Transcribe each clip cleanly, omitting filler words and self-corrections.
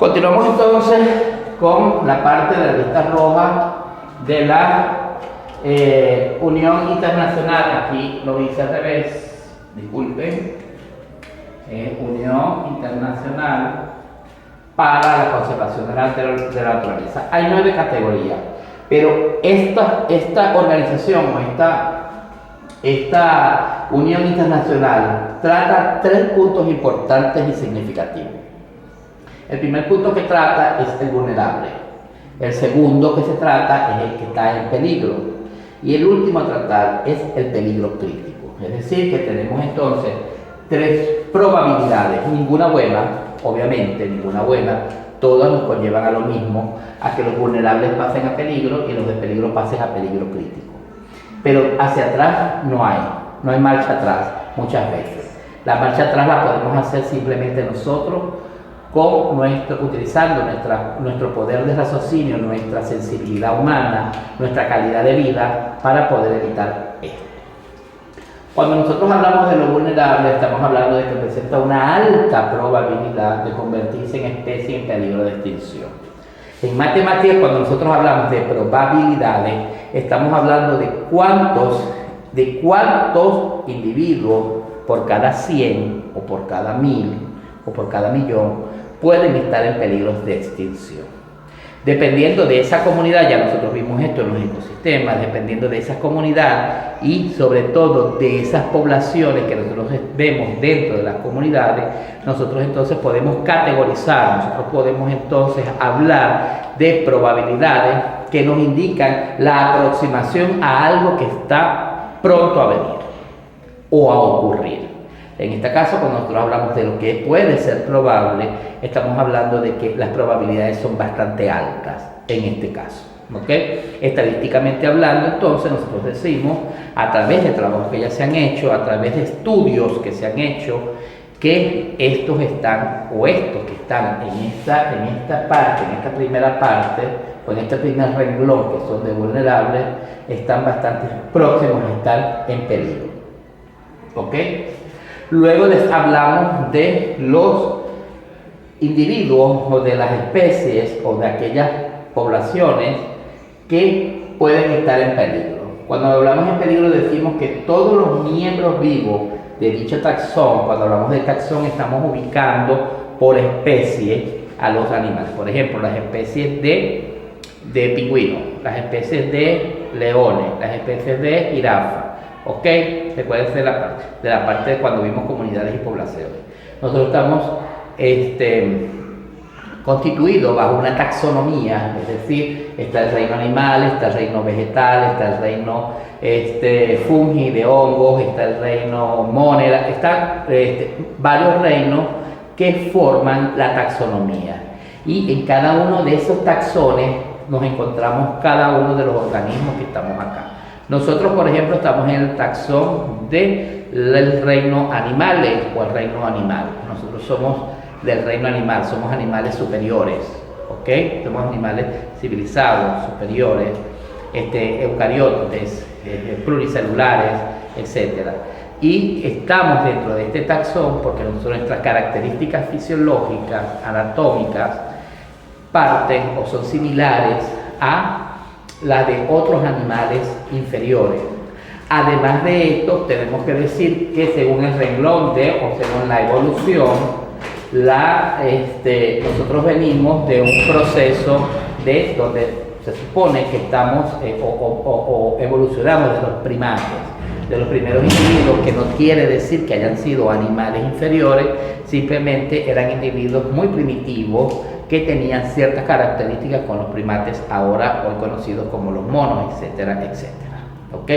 Continuamos entonces con la parte de la lista roja de la Unión Internacional. Aquí lo hice al revés, disculpen. Unión Internacional para la Conservación de la Naturaleza. Hay 9 categorías, pero esta organización o esta Unión Internacional trata 3 puntos importantes y significativos. El primer punto que trata es el vulnerable. El segundo que se trata es el que está en peligro. Y el último a tratar es el peligro crítico. Es decir, que tenemos entonces 3 probabilidades, ninguna buena, obviamente, ninguna buena, todas nos conllevan a lo mismo, a que los vulnerables pasen a peligro y los de peligro pasen a peligro crítico. Pero hacia atrás no hay marcha atrás muchas veces. La marcha atrás la podemos hacer simplemente nosotros, utilizando nuestro poder de raciocinio, nuestra sensibilidad humana, nuestra calidad de vida para poder evitar esto. Cuando nosotros hablamos de lo vulnerable, estamos hablando de que presenta una alta probabilidad de convertirse en especie en peligro de extinción. En matemáticas, cuando nosotros hablamos de probabilidades, estamos hablando de cuántos individuos por cada 100 o por cada 1000 o por cada millón pueden estar en peligros de extinción. Dependiendo de esa comunidad, ya nosotros vimos esto en los ecosistemas, dependiendo de esa comunidad y sobre todo de esas poblaciones que nosotros vemos dentro de las comunidades, nosotros entonces podemos categorizar, nosotros podemos entonces hablar de probabilidades que nos indican la aproximación a algo que está pronto a venir o a ocurrir. En este caso, cuando nosotros hablamos de lo que puede ser probable, estamos hablando de que las probabilidades son bastante altas en este caso. ¿Okay? Estadísticamente hablando, entonces nosotros decimos, a través de trabajos que ya se han hecho, a través de estudios que se han hecho, que estos que están en esta parte, en esta primera parte, o en este primer renglón que son de vulnerables, están bastante próximos a estar en peligro. ¿Ok? Luego les hablamos de los individuos o de las especies o de aquellas poblaciones que pueden estar en peligro. Cuando hablamos en peligro decimos que todos los miembros vivos de dicho taxón, cuando hablamos de taxón estamos ubicando por especie a los animales. Por ejemplo, las especies de pingüinos, las especies de leones, las especies de jirafa. ¿Ok? Recuerden de la parte de cuando vimos comunidades y poblaciones. Nosotros estamos constituidos bajo una taxonomía, es decir, está el reino animal, está el reino vegetal, está el reino fungi, de hongos, está el reino monera, están varios reinos que forman la taxonomía. Y en cada uno de esos taxones nos encontramos cada uno de los organismos que estamos acá. Nosotros, por ejemplo, estamos en el taxón del reino animales o el reino animal. Nosotros somos del reino animal, somos animales superiores, ¿ok? Somos animales civilizados, superiores, eucariotes, pluricelulares, etc. Y estamos dentro de este taxón porque nuestras características fisiológicas, anatómicas, parten o son similares a la de otros animales inferiores. Además de esto, tenemos que decir que según el renglón o según la evolución, nosotros venimos de un proceso donde se supone que estamos o evolucionamos de los primates, de los primeros individuos, que no quiere decir que hayan sido animales inferiores, simplemente eran individuos muy primitivos que tenían ciertas características con los primates ahora hoy conocidos como los monos, etcétera, etcétera. ¿Ok?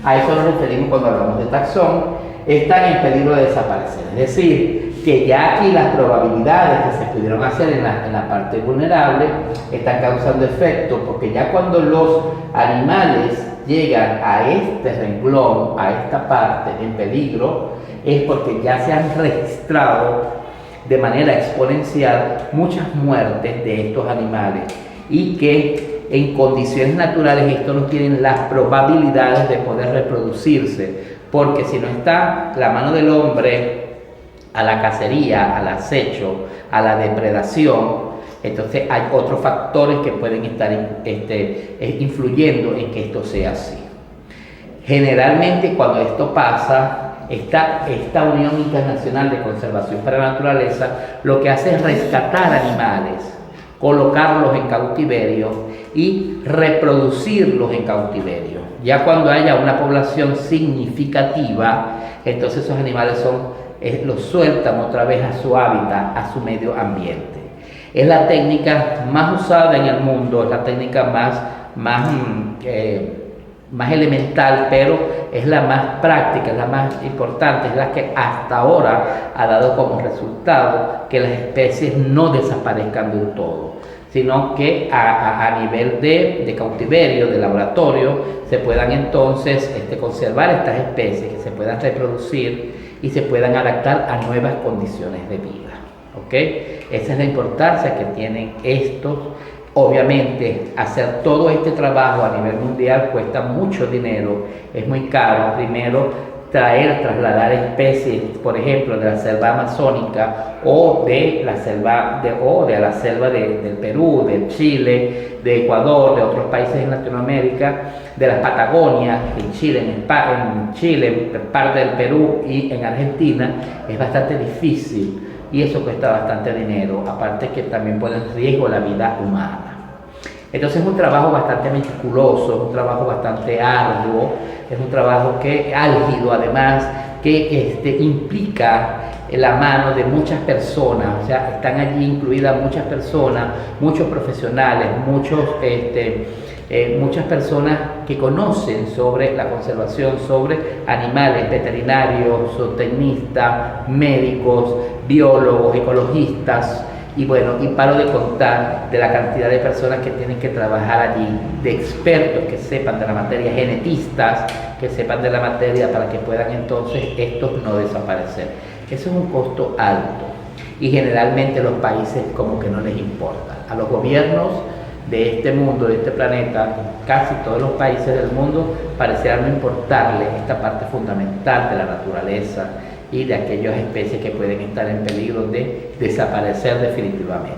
A eso nos referimos cuando hablamos de taxón. Están en peligro de desaparecer, es decir, que ya aquí las probabilidades que se pudieron hacer en la parte vulnerable están causando efecto, porque ya cuando los animales llegan a este renglón, a esta parte en peligro, es porque ya se han registrado de manera exponencial muchas muertes de estos animales y que en condiciones naturales estos no tienen las probabilidades de poder reproducirse, porque si no está la mano del hombre a la cacería, al acecho, a la depredación. Entonces hay otros factores que pueden estar influyendo en que esto sea así. Generalmente cuando esto pasa, esta Unión Internacional de Conservación para la Naturaleza lo que hace es rescatar animales, colocarlos en cautiverio y reproducirlos en cautiverio. Ya cuando haya una población significativa, entonces esos animales los sueltan otra vez a su hábitat, a su medio ambiente. Es la técnica más usada en el mundo, es la técnica más elemental, pero es la más práctica, es la más importante, es la que hasta ahora ha dado como resultado que las especies no desaparezcan del todo, sino que a nivel de cautiverio, de laboratorio, se puedan entonces conservar estas especies, que se puedan reproducir y se puedan adaptar a nuevas condiciones de vida. ¿Okay? Esa es la importancia que tienen estos. Obviamente, hacer todo este trabajo a nivel mundial cuesta mucho dinero, es muy caro. Primero, trasladar especies, por ejemplo, de la selva amazónica o de la selva del Perú, de Chile, de Ecuador, de otros países en Latinoamérica, de las Patagonias, en Chile, en parte del Perú y en Argentina, es bastante difícil. Y eso cuesta bastante dinero, aparte que también pone en riesgo la vida humana. Entonces es un trabajo bastante meticuloso, es un trabajo bastante arduo, es un trabajo álgido además, que implica la mano de muchas personas, o sea, están allí incluidas muchas personas, muchos profesionales, muchas personas que conocen sobre la conservación, sobre animales, veterinarios, zootecnistas, médicos, biólogos, ecologistas, y paro de contar de la cantidad de personas que tienen que trabajar allí, de expertos que sepan de la materia, genetistas que sepan de la materia para que puedan entonces estos no desaparecer. Eso es un costo alto y generalmente los países como que no les importa. A los gobiernos de este mundo, de este planeta, casi todos los países del mundo pareciera no importarles esta parte fundamental de la naturaleza y de aquellas especies que pueden estar en peligro de desaparecer definitivamente.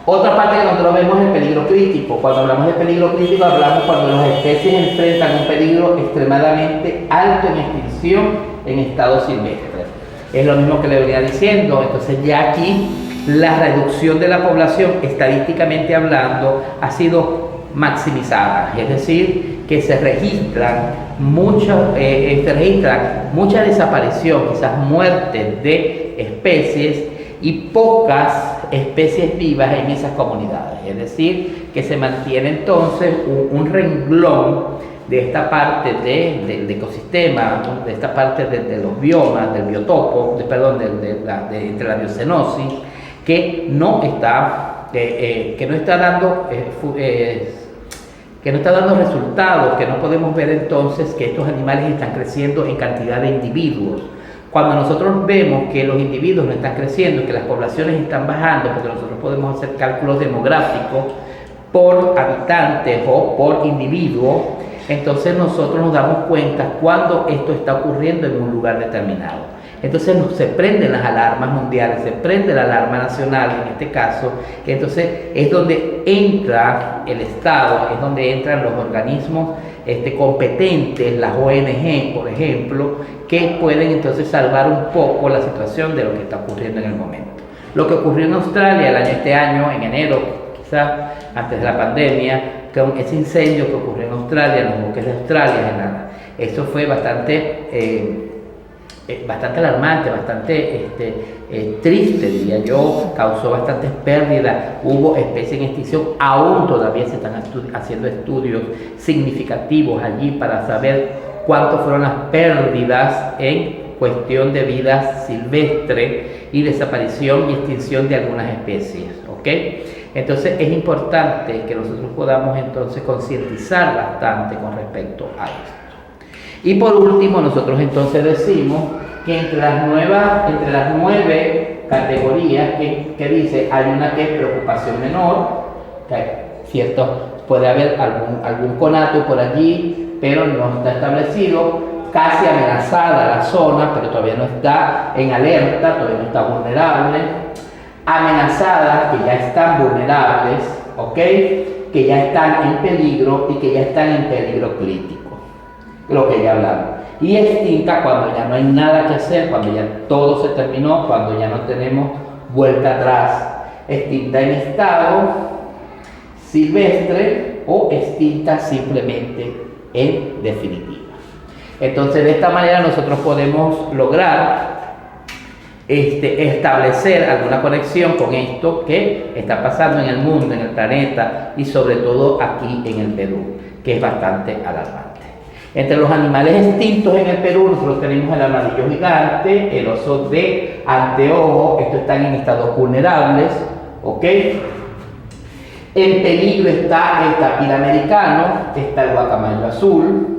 Otra parte que nosotros vemos es el peligro crítico. Cuando hablamos de peligro crítico, hablamos cuando las especies enfrentan un peligro extremadamente alto en extinción en estado silvestre. Es lo mismo que le venía diciendo. Entonces ya aquí la reducción de la población, estadísticamente hablando, ha sido maximizada, es decir, que se registran mucha desaparición, quizás muertes de especies y pocas especies vivas en esas comunidades, es decir, que se mantiene entonces un renglón de esta parte del ecosistema, de esta parte de los biomas, del biotopo, entre la biocenosis, que no está dando resultados, que no podemos ver entonces que estos animales están creciendo en cantidad de individuos. Cuando nosotros vemos que los individuos no están creciendo, que las poblaciones están bajando, porque nosotros podemos hacer cálculos demográficos por habitantes o por individuo, entonces nosotros nos damos cuenta cuando esto está ocurriendo en un lugar determinado. Entonces se prenden las alarmas mundiales, se prende la alarma nacional en este caso, que entonces es donde entra el Estado, es donde entran los organismos competentes, las ONG, por ejemplo, que pueden entonces salvar un poco la situación de lo que está ocurriendo en el momento. Lo que ocurrió en Australia este año, en enero, quizás antes de la pandemia, con ese incendio que ocurrió en Australia, en los bosques de Australia, eso fue bastante alarmante, bastante triste, diría yo, causó bastantes pérdidas, hubo especies en extinción, aún todavía se están haciendo estudios significativos allí para saber cuánto fueron las pérdidas en cuestión de vida silvestre y desaparición y extinción de algunas especies, ¿ok? Entonces es importante que nosotros podamos entonces concientizar bastante con respecto a esto. Y por último, nosotros entonces decimos que entre las 9 categorías que dice, hay una que es preocupación menor, ¿cierto? Puede haber algún conato por allí, pero no está establecido. casi amenazada la zona, pero todavía no está en alerta, todavía no está vulnerable. Amenazadas que ya están vulnerables, ¿ok? Que ya están en peligro y que ya están en peligro crítico, lo que ya hablamos. Y extinta cuando ya no hay nada que hacer, cuando ya todo se terminó, cuando ya no tenemos vuelta atrás. Extinta en estado silvestre o extinta simplemente en definitiva. Entonces, de esta manera nosotros podemos lograr establecer alguna conexión con esto que está pasando en el mundo, en el planeta y sobre todo aquí en el Perú, que es bastante alarmante. Entre los animales extintos en el Perú nosotros tenemos el armadillo gigante, el oso de anteojo, estos están en estados vulnerables, ¿ok? En peligro está el tapir americano, está el guacamayo azul,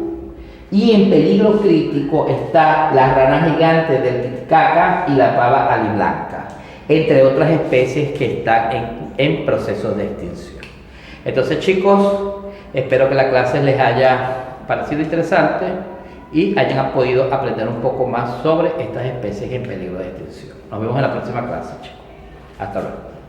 y en peligro crítico está la rana gigante del Titicaca y la pava aliblanca, entre otras especies que están en proceso de extinción. Entonces, chicos, espero que la clase les haya parecido interesante y hayan podido aprender un poco más sobre estas especies en peligro de extinción. Nos vemos en la próxima clase, chicos. Hasta luego.